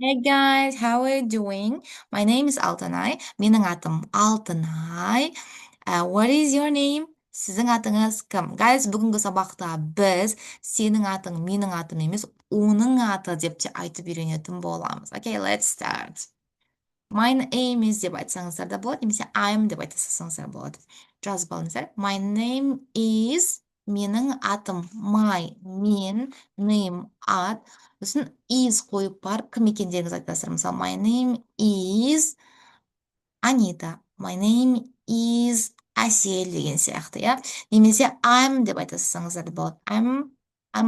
Hey guys, how are you doing? My name is Altanay. Менің атым Алтынай. What is your name? Сіздің атыңыз кім? Guys, бүгінгі сабақта біз сенің атың менің атым емес, оның аты деп те айтып үйренетін боламыз. Okay, let's start. My name is деп айтсаңыздар да болады, немесе I'm деп айта салсаңыздар болады. Жазып алыңыздар. My name is менің атым. Мен, name, ат. Сосын is қойып барып, кім екендеріңізді айтасыздар. Мысалы, my name is Анита. My name is Әсел деген сияқты, иә. Немесе I'm деп айта салсаңыздар да болады. I'm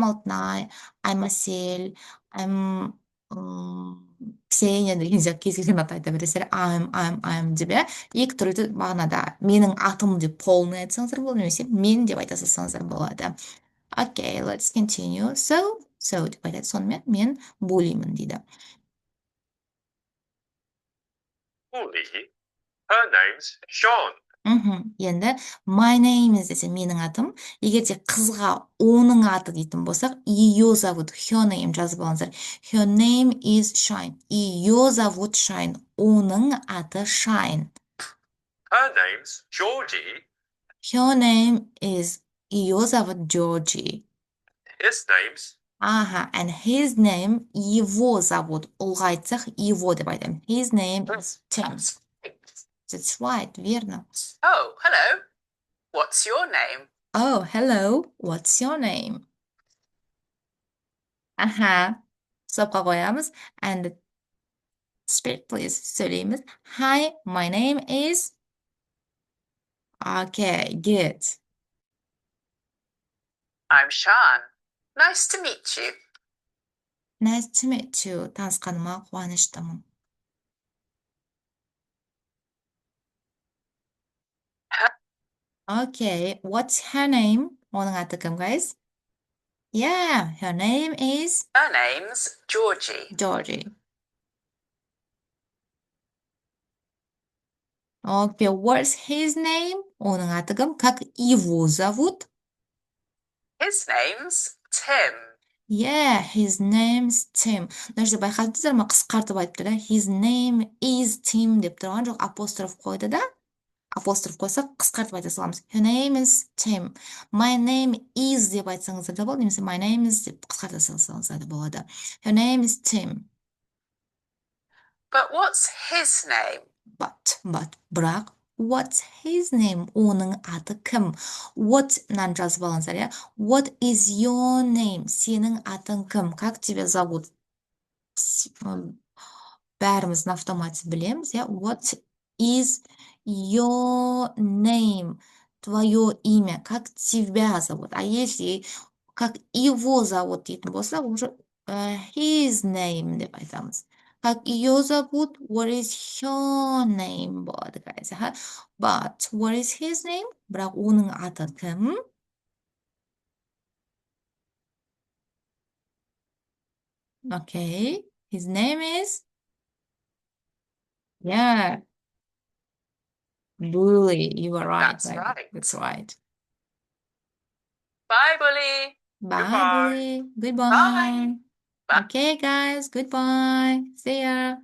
Алтынай, I'm Әсел, I'm Ксения деген сияқты кез келген ат айта бересіздер. I'm деп, иә. Екі түрлі мағынада менің атым деп полный айтсаңыздар болады, немесе мен деп айта салсаңыздар болады. Okay, let's continue. So деп айтады. Сонымен мен Булимін дейді. Bully. Her name's Sean. Енді my name is десе менің атым. Егер де қызға оның аты дейтін болсақ, ее зовут, her name жазып алыңыздар. Her name is Shine. Ее зовут Shine. Оның аты Shine. Her name's Georgie. Her name is ее зовут Georgie. His name's And his name его зовут. Ұлға айтсақ, его деп айтамын. His name is Tim. That's right, верно. Oh, hello. What's your name? Oh, hello. What's your name? Stopқа қоямыз. And speak, please. Söyleyimiz. Hi, my name is... Okay, good. I'm Sean. Nice to meet you. Nice to meet you. Танысқаныма қуаныштымын. Okay, what's her name? Оның аты кім, guys? Yeah, her name is... Her name's Georgie. Georgie. Okay, what's his name? Оның аты кім? Как его зовут? His name's Tim. Yeah, his name's Tim. Мына жерде байқадыңыздар ма? Қысқартып айтыпты да. His name is Tim деп тұрған жоқ, апостроф қойды да. Апостроф қойсақ, қысқартып айта саламыз. Her name is Tim. My name is деп айтсаңыздар да болады, немесе my name is деп қысқарта салсаңыздар да болады. Her name is Tim. But what's his name? Бірақ, what's his name? Оның аты кім? What нан жазып алыңыздар, иә? What is your name? Сенің атың кім? Как тебя зовут? Бәріміз на автомате білеміз, иә? What is your name? Твое имя. Как тебя зовут? А если как его зовут дейтін болса, уже his name деп айтамыз. Как ее зовут? What is her name? болады, guys. But what is his name? Бірақ оның аты кім? Okay. His name is... Yeah. Bully. You are right. That's right. That's right. Bye, Bully. Bye, Goodbye. Bully. Goodbye. Bye. Bye. Okay, guys. Goodbye. See ya.